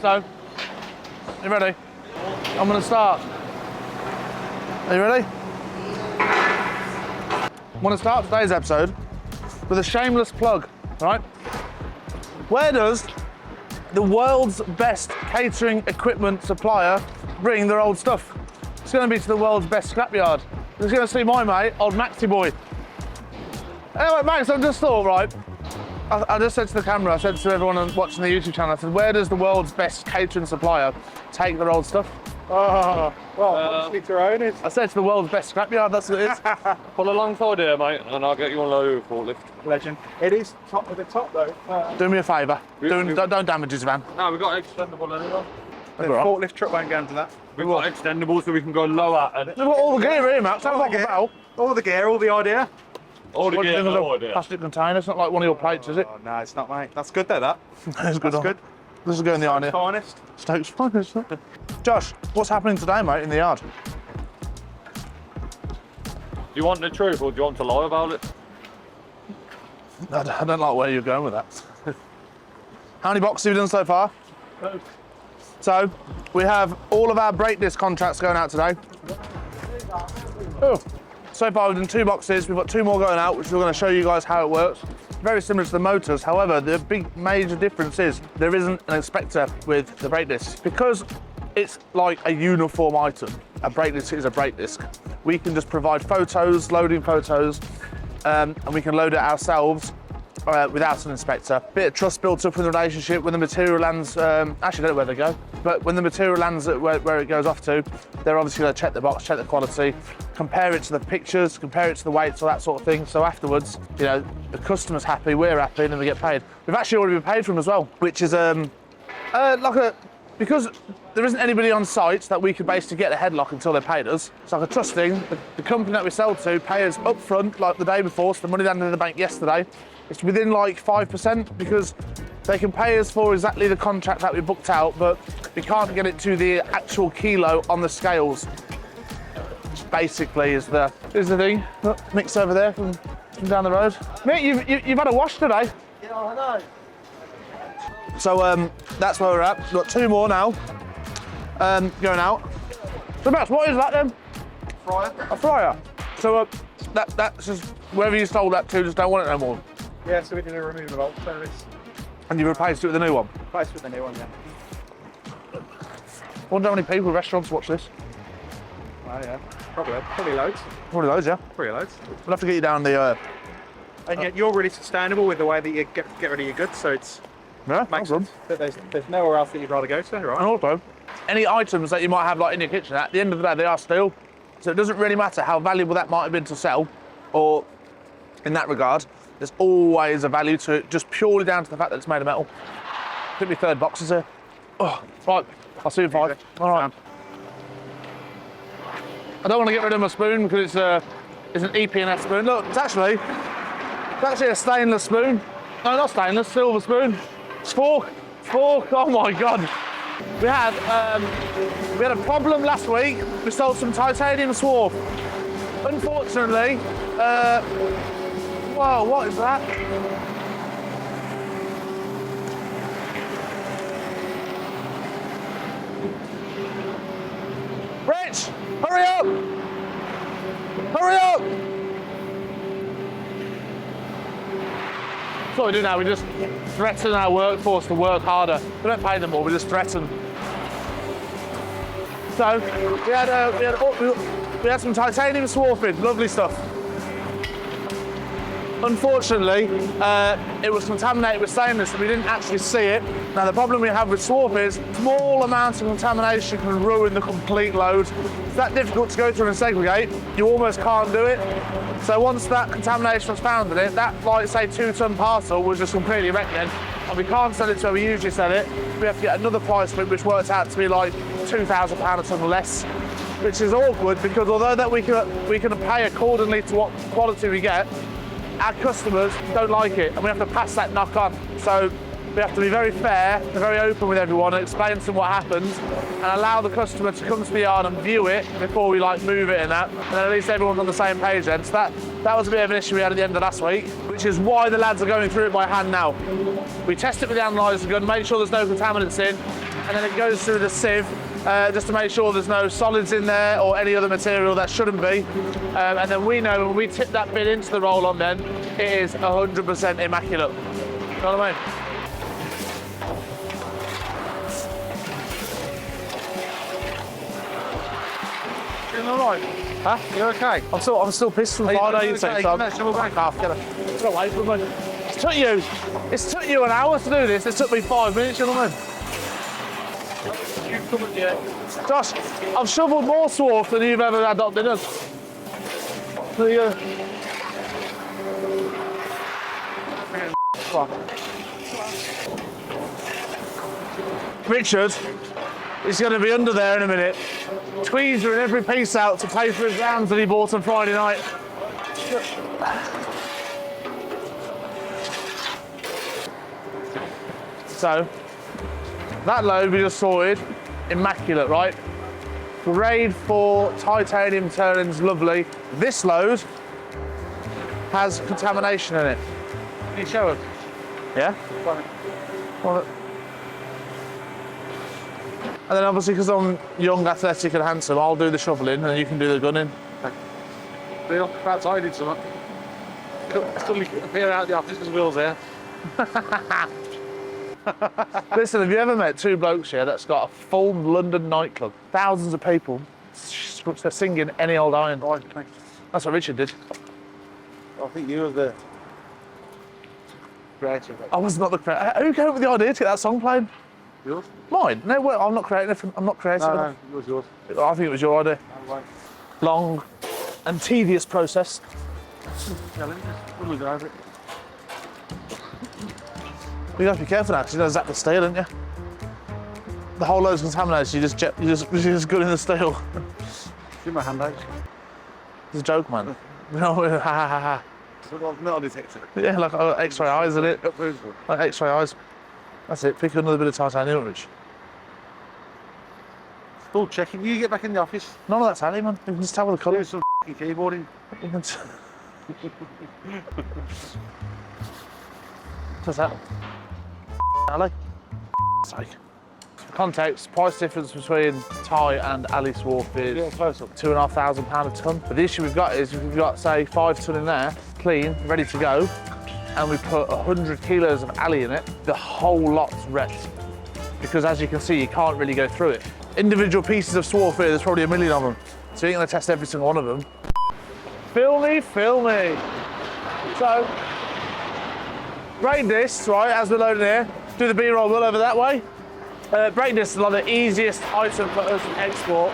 So, you ready? I'm gonna start. Are you ready? I'm gonna start today's episode with a shameless plug, right? Where does the world's best catering equipment supplier bring their old stuff? It's gonna be to the world's best scrapyard. It's gonna see my mate, old Maxi boy. Anyway, Max, I just thought, right, I just said to the camera, I said to everyone watching the YouTube channel, I said, where does the world's best catering supplier take their old stuff? Oh, well, obviously Taroni. I said to the world's best scrapyard, that's what it is. Pull alongside here, mate, and I'll get you on a forklift. Legend. It is top of the top, though. Do me a favour, don't damage his van. No, we've got extendable anyway. The forklift truck won't go into that. We've got extendable so we can go lower. And We've got all the gear here, Max. All the gear, all the gear, all the idea. all the gear, no idea. Plastic container, it's not like one of your plates, is it? Oh, no, it's not, mate. That's good, though, that. It's good. That's good. This is going in the idea. Finest. Stokes finest. Josh, what's happening today, mate, in the yard? Do you want the truth or do you want to lie about it? I don't like where you're going with that. How many boxes have you done so far? So, we have all of our brake disc contracts going out today. Oh. So far we've done 2 boxes, we've got 2 more going out, which we're going to show you guys how it works. Very similar to the motors, however, the big major difference is there isn't an inspector with the brake discs. Because it's like a uniform item, a brake disc is a brake disc. We can just provide photos, loading photos, and we can load it ourselves without an inspector. Bit of trust built up in the relationship when the material lands, actually I don't know where they go, but when the material lands at where it goes off to, they're obviously going to check the box, check the quality, compare it to the pictures, compare it to the weights, all that sort of thing. So afterwards, you know, the customer's happy, we're happy, and then we get paid. We've actually already been paid from as well, which is because there isn't anybody on site that we could basically get a headlock until they paid us. It's like a trust thing. The company that we sell to pay us up front, like the day before, so the money landed in the bank yesterday. It's within like 5% because they can pay us for exactly the contract that we booked out, but we can't get it to the actual kilo on the scales. Which basically is the thing. Look, Mick's over there from down the road. Mick, you've had a wash today. Yeah, I know. So that's where we're at. We've got 2 more now going out. So Max, what is that then? Fryer. A fryer. So that's just wherever you sold that to, just don't want it no more. Yeah, so we did a removal bolt service. And you replaced it with a new one. Replaced with the new one, yeah. I wonder how many people, restaurants watch this. Oh, yeah. Probably loads. Probably loads, yeah. Probably loads. We'll have to get you down the... And yet you're really sustainable with the way that you get rid of your goods, so it's Yeah, makes that's sense. But there's nowhere else that you'd rather go to, right? And also, any items that you might have like in your kitchen, at the end of the day, they are steel. So it doesn't really matter how valuable that might have been to sell, or in that regard, there's always a value to it, just purely down to the fact that it's made of metal. Could be 3rd boxes here. Oh, right, I'll see you in 5. All right. I don't want to get rid of my spoon because it's an EP&S spoon. Look, it's actually a stainless spoon. No, not stainless, silver spoon. It's fork, oh my God. We had a problem last week. We sold some titanium SWARF. Unfortunately, whoa, what is that? Rich, hurry up! Hurry up! That's what we do now, we just threaten our workforce to work harder. We don't pay them more, we just threaten. So, we had some titanium SWARF, lovely stuff. Unfortunately, it was contaminated with stainless and we didn't actually see it. Now the problem we have with SWARF is small amounts of contamination can ruin the complete load. It's that difficult to go through and segregate, you almost can't do it. So once that contamination was found in it, that, like say 2-ton parcel was just completely wrecked then. And we can't sell it to where we usually sell it. We have to get another price for it, which works out to be like £2,000 a ton less, which is awkward because although that we can pay accordingly to what quality we get, our customers don't like it and we have to pass that knock on. So we have to be very fair and very open with everyone and explain to them what happens and allow the customer to come to the yard and view it before we like move it and that, and then at least everyone's on the same page then. So that was a bit of an issue we had at the end of last week, which is why the lads are going through it by hand now. We test it with the analyzer gun, make sure there's no contaminants in, and then it goes through the sieve just to make sure there's no solids in there or any other material that shouldn't be. And then we know when we tip that bin into the roll-on, then it is 100% immaculate. You know what I mean? Feeling all right? Huh? You okay? I'm still pissed from Friday. You think so? Come back. Get away from me. It's took you an hour to do this. It took me 5 minutes. You know what I mean? You come at the end. Josh, I've shoveled more SWARF than you've ever had up dinners. There you go. Richard is going to be under there in a minute, tweezering every piece out to pay for his rounds that he bought on Friday night. So, that load we just sorted, immaculate, right? Grade 4 titanium turnings, lovely. This load has contamination in it. Can you show us? Yeah? Well, and then obviously because I'm young, athletic and handsome, I'll do the shoveling and you can do the gunning. Bill, perhaps I did something. Suddenly appear out the office because Will's there. Listen, have you ever met two blokes here that's got a full London nightclub? Thousands of people singing any old iron. That's what Richard did. I think you were the creator. I was not the creator. Who came up with the idea to get that song played? Yours? Mine? No, well, I'm not creating it. I'm not creating No, it. it was yours. I think it was your idea. No way. Long and tedious process. Challenge. We'll go over it. You have to be careful now because you know zap the steel, don't you? The whole load's contaminated. You just good in the steel. Give my hand out. It's a joke, man. No, ha ha ha ha. It's like metal detector. Yeah, like X-ray eyes, isn't it? Like X-ray eyes. That's it. Pick another bit of titanium, Rich. Still checking. You get back in the office. None of that's Ali, man. You can just tell with the Do colours. some keyboarding. You can What's that? Ali? Sake. Context, price difference between Thai and Ali SWARF is Yeah, close up. £2,500 a tonne. But the issue we've got is we've got, say, 5 tonne in there, clean, ready to go, and we put 100 kilos of Ali in it, the whole lot's wrecked. Because as you can see, you can't really go through it. Individual pieces of SWARF here, there's probably a million of them. So you ain't gonna test every single one of them. Fill me. So, brake discs, right, as we're loading here, do the B-roll wheel over that way. Brake discs are like the easiest item for us to export.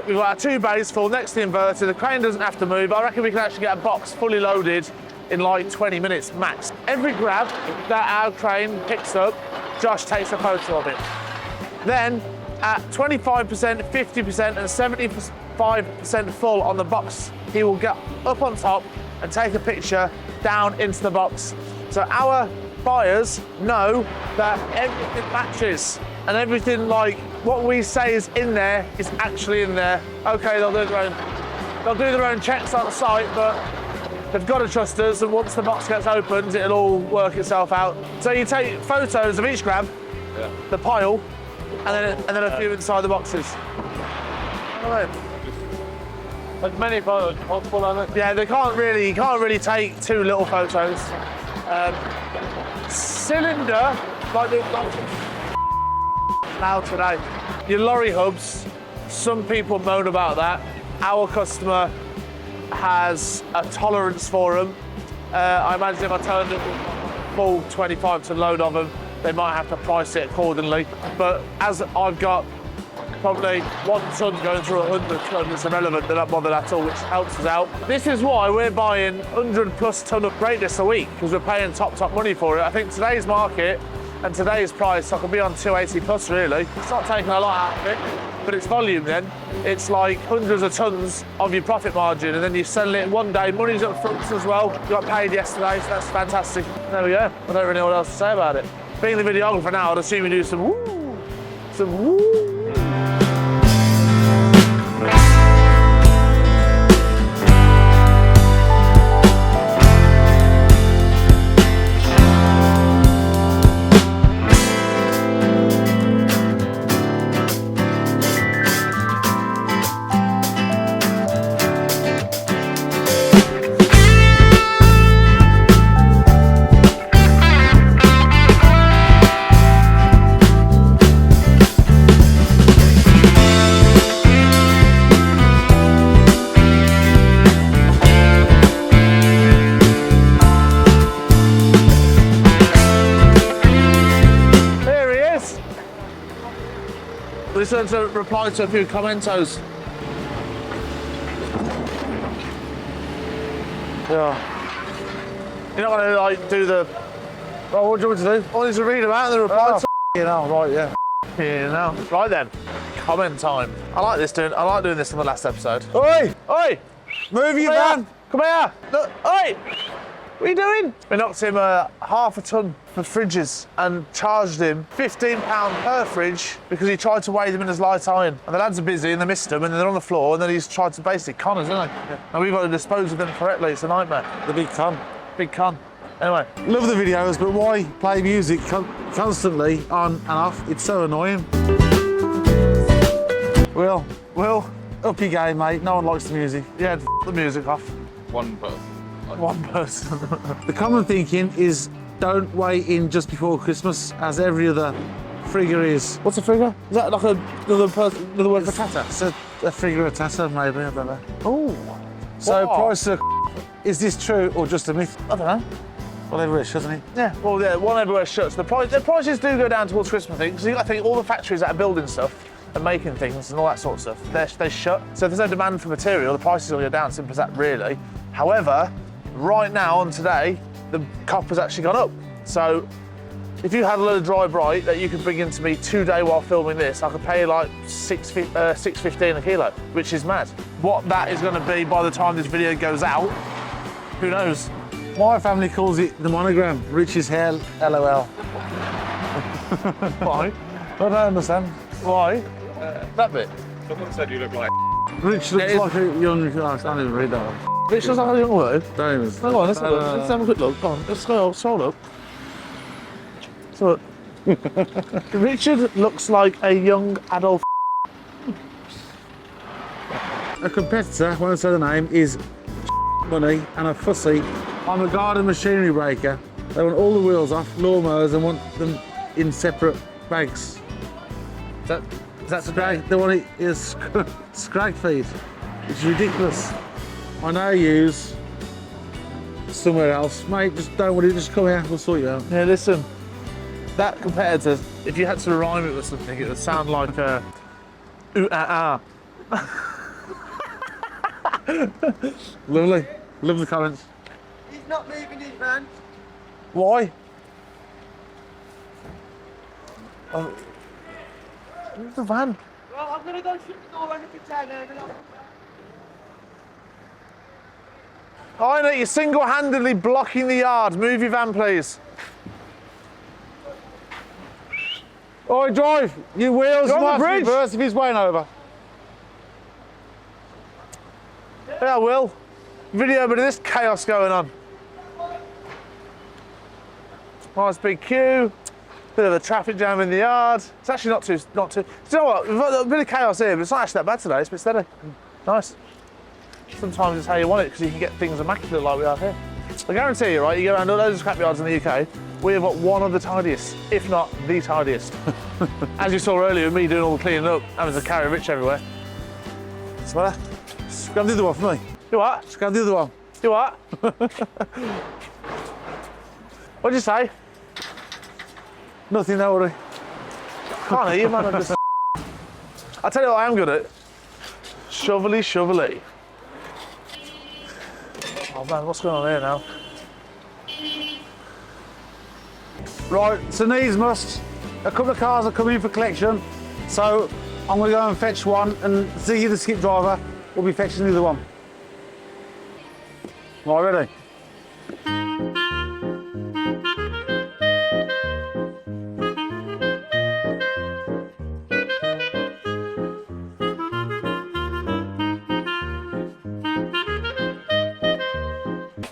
We've got our 2 bays full next to the inverter. The crane doesn't have to move. I reckon we can actually get a box fully loaded in like 20 minutes max. Every grab that our crane picks up, Josh takes a photo of it. Then at 25%, 50% and 75% full on the box, he will get up on top and take a picture down into the box. So our buyers know that everything matches and everything, like what we say is in there is actually in there. Okay, they'll do their own checks on the site, but they've got to trust us, and once the box gets opened, it'll all work itself out. So you take photos of each grab, the pile, and then a few inside the boxes. All right. As many photos possible on it. Yeah, you can't really take too little photos. Cylinder, like now today. Your lorry hubs, some people moan about that. Our customer has a tolerance for them. I imagine if I turned them full 25 ton load of them, they might have to price it accordingly. But as I've got probably 1 ton going through 100 ton, it's irrelevant, they're not bothered at all, which helps us out. This is why we're buying 100+ ton of brake discs a week, because we're paying top money for it. I think today's market and today's price, I could be on 280+ really. It's not taking a lot out of it, but it's volume then. It's like hundreds of tons of your profit margin, and then you sell it one day, money's up front as well. You got paid yesterday, so that's fantastic. There we go. I don't really know what else to say about it. Being the videographer now, I'd assume you do some woo, some woo. also to reply to a few commentos. Yeah. You're not going to like do the. Well, what do you want me to do? I need to read about the reply to. You know, right, yeah. You know. Right then. Comment time. I like doing this on the last episode. Oi! Oi! Move your Come van! here. Come here! Look, oi! What are you doing? We knocked him half a ton for fridges and charged him £15 per fridge because he tried to weigh them in his light iron. And the lads are busy and they missed them and they're on the floor and then he's tried to basically con us, isn't he? Yeah. And we've got to dispose of them correctly. It's a nightmare. The big con. Big con. Anyway. Love the videos, but why play music constantly on and off? It's so annoying. Will, up your game, mate. No one likes the music. Yeah, the music off. One person. One person. The common thinking is don't weigh in just before Christmas, as every other frigger is. What's a figure? Is that like another word for tatter? It's a frigger of tatter, maybe, I don't know. Oh. So, What? price of is this true or just a myth? I don't know. Whatever it is, doesn't it? Yeah, well, yeah, one everywhere shuts. The prices do go down towards Christmas things, because you got to think all the factories that are building stuff and making things and all that sort of stuff, they shut. So if there's no demand for material, the prices will go down, simple as that, really. However, right now, on today, the copper's actually gone up. So if you had a load of dry bright that you could bring into me today while filming this, I could pay you like $6.15 a kilo, which is mad. What that is going to be by the time this video goes out, who knows? My family calls it the monogram, Rich's hair, LOL. Why? I don't understand. Why? That bit. Someone said you look like. Rich looks like a young. I can't even read that one. Rich looks like a young word. Don't even. Hang on, let's have a look. Let's have a quick look. Go on, let's go. Scroll up. So, Richard looks like a young adult. A competitor, won't say the name, is money and a fussy. I'm a garden machinery breaker. They want all the wheels off, lawnmowers, and want them in separate bags. That's a bag. They want it is scrag feed. It's ridiculous. I know you use somewhere else. Mate, just don't worry, just come here, we'll sort you out. Yeah, listen. That competitor, if you had to rhyme it with something, it would sound like a ooh ah ah. Lovely. Love the comments. He's not moving his van. Why? Where's the van? Well, I'm gonna go shut the door and if it's down there, I know you're single-handedly blocking the yard. Move your van, please. Oi, drive! Your wheels You're on the might bridge. reverse if he's weighing over. Yeah, I will. Video a bit of this chaos going on. Nice big queue. Bit of a traffic jam in the yard. It's actually not too. You know what? We've got a bit of chaos here, but it's not actually that bad today. It's a bit steady. Nice. Sometimes it's how you want it because you can get things immaculate like we have here. I guarantee you, right? You go around all those scrapyards in the UK, we have got one of the tidiest, if not the tidiest. As you saw earlier, me doing all the cleaning up, having to carry Rich everywhere. What's the matter? Just grab the other one for me. You what? Just grab the other one. You what? What'd you say? Nothing, don't worry. Can't hear you, man. I'm just... I tell you what I am good at. Shovelly. Oh man, what's going on here now? Right, so needs must. A couple of cars are coming in for collection, so I'm going to go and fetch one, and Ziggy, the skip driver, will be fetching the other one. Right, ready?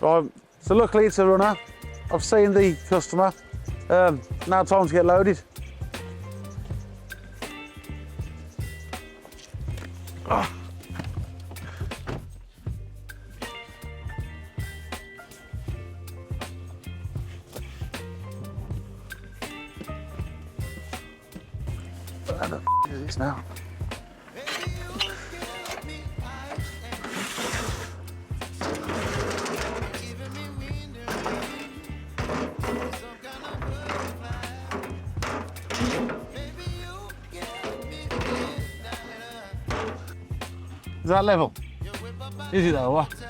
Right, so luckily it's a runner. I've seen the customer. Now time to get loaded. What the f is this now? that level? Is it though, what? Is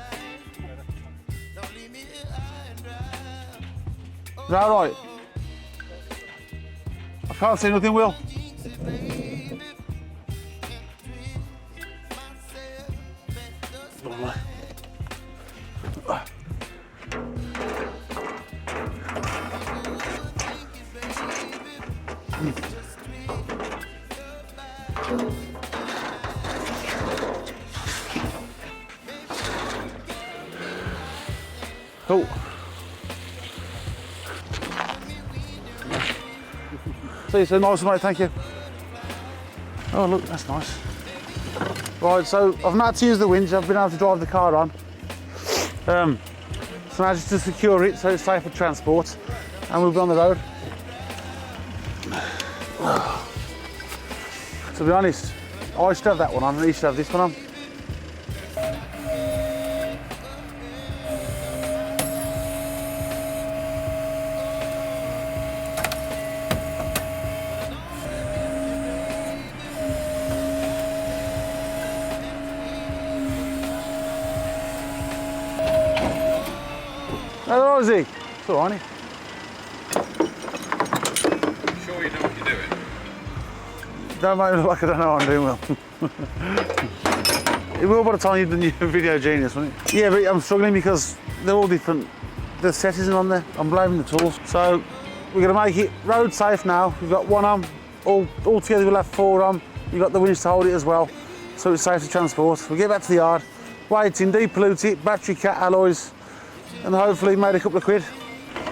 that all right? I can't see nothing, Will. Oh. See you soon, nice mate, thank you. Oh look, that's nice. Right, so I've not had to use the winch, I've been able to drive the car on. So now just to secure it so it's safe for transport, and we'll be on the road. To be honest, I should have that one on and he should have this one on. Hello, Rosie. It's all right, Sure you know what you're doing? don't make me look like I don't know what I'm doing, Will. It will by the time you've done your video genius, won't it? Yeah, but I'm struggling because they're all different. The set isn't on there. I'm blaming the tools. So we're going to make it road safe now. We've got one on. All together we'll have 4 on. You've got the winch to hold it as well, so it's safe to transport. We'll get back to the yard, waiting, depollute it, battery cat alloys, and hopefully made a couple of quid.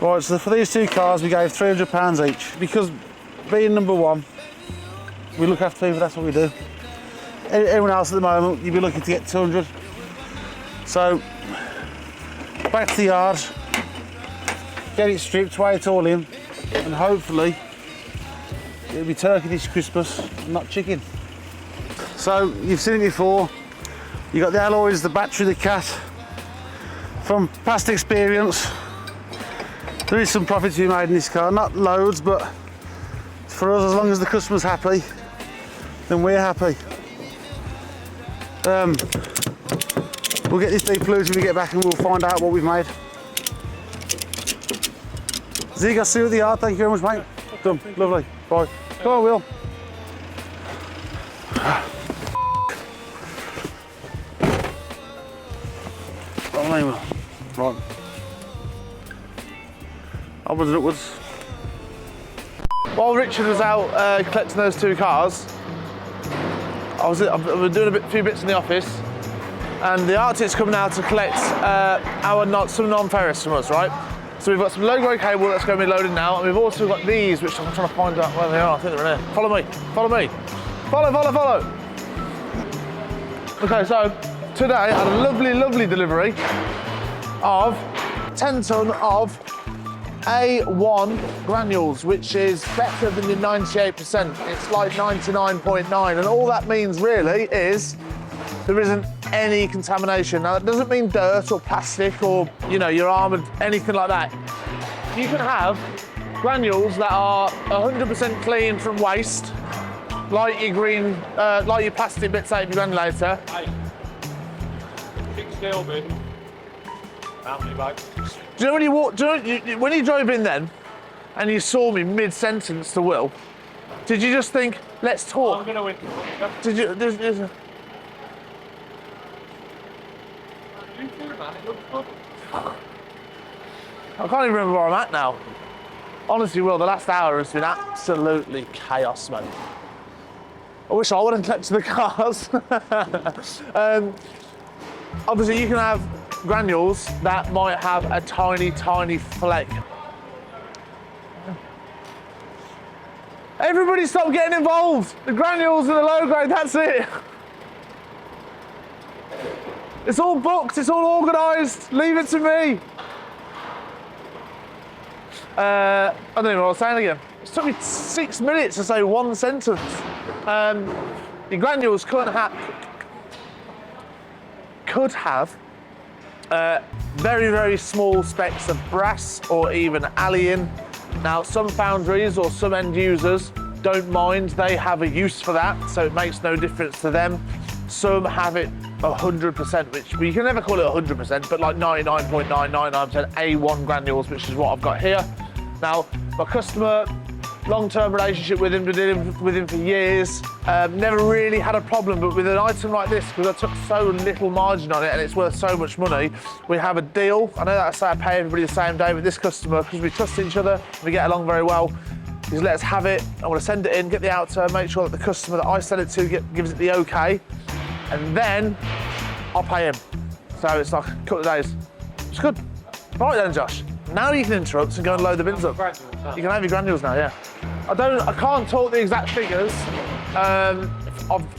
Right, so for these 2 cars we gave £300 each, because being number 1, we look after people, that's what we do. Everyone else at the moment, you'd be looking to get 200. So, back to the yard, get it stripped, weigh it all in, and hopefully it'll be turkey this Christmas, not chicken. So, you've seen it before, you got the alloys, the battery, the cat. From past experience, there is some profit to be made in this car, not loads, but for us, as long as the customer's happy, then we're happy. We'll get this depolluted when we get back and we'll find out what we've made. Zig, I'll see you at the yard, thank you very much, mate. Done, lovely, bye. Come on, Will. Right. Upwards and upwards. While Richard was out collecting those 2 cars, I've been doing a few bits in the office, and the Arctic's coming out to collect some non-ferrous from us, right? So we've got some low-grade cable that's going to be loaded now, and we've also got these, which I'm trying to find out where they are. I think they're in here. Follow me, follow me. Follow. Okay, so today I had a lovely, lovely delivery of 10 ton of A1 granules, which is better than your 98%. It's like 99.9, and all that means really is there isn't any contamination. Now that doesn't mean dirt or plastic or, you know, your armoured, anything like that. You can have granules that are 100% clean from waste, like your green, like your plastic bits out of your granulator. Hey, keep still, bin. How many bags? Do you know when you walk? When you drove in then, and you saw me mid-sentence to Will, did you just think, "Let's talk"? I'm gonna win. Did you? You do, man. It looks good. I can't even remember where I'm at now. Honestly, Will, the last hour has been absolutely chaos, mate. I wish I wouldn't collected the cars. Obviously, you can have granules that might have a tiny, tiny flake. Everybody stop getting involved. The granules and the low grade, that's it. It's all booked, it's all organised. Leave it to me. I don't know what I was saying again. It took me 6 minutes to say one sentence. Your granules could have very, very small specks of brass or even allium. Now, some foundries or some end users don't mind. They have a use for that, so it makes no difference to them. Some have it 100%, which you can never call it 100%, but like 99.999% A1 granules, which is what I've got here. Now, my customer, long-term relationship with him, been dealing with him for years, never really had a problem, but with an item like this, because I took so little margin on it and it's worth so much money, we have a deal. I know that I say I pay everybody the same day, but this customer, because we trust each other, we get along very well, he's let us have it. I want to send it in, get the outer, make sure that the customer that I sell it to gives it the okay, and then I'll pay him. So it's like a couple of days. It's good. Right then, Josh. Now you can interrupt and go and load the bins up. You can have your granules now, yeah. I can't talk the exact figures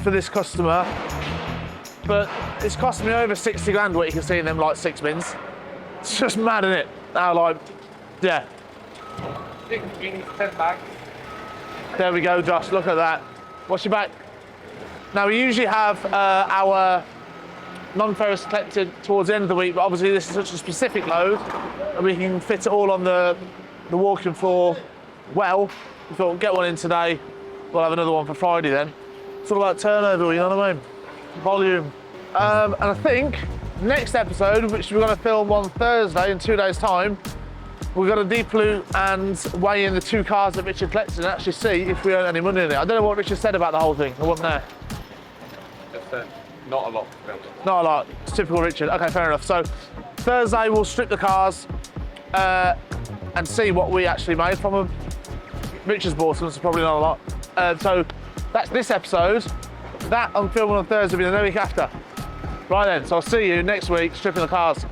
for this customer, but it's cost me over 60 grand what you can see in them like 6 bins. It's just mad, isn't it? Now, like, yeah. 6 bins, 10 bags. There we go, Josh, look at that. What's your back? Now, we usually have our non-ferrous collected towards the end of the week, but obviously this is such a specific load, and we can fit it all on the walking floor well. We thought, we'll get one in today, we'll have another one for Friday then. It's all about turnover, you know what I mean? Volume. And I think next episode, which we're going to film on Thursday in 2 days' time, we're going to depollute and weigh in the 2 cars that Richard collected and actually see if we earn any money in it. I don't know what Richard said about the whole thing, I wasn't there. Not a lot. Not a lot. It's typical Richard. Okay, fair enough. So Thursday we'll strip the cars and see what we actually made from them. Richard's bought them, so probably not a lot. So that's this episode. That I'm filming on Thursday will be the week after. Right then, so I'll see you next week stripping the cars.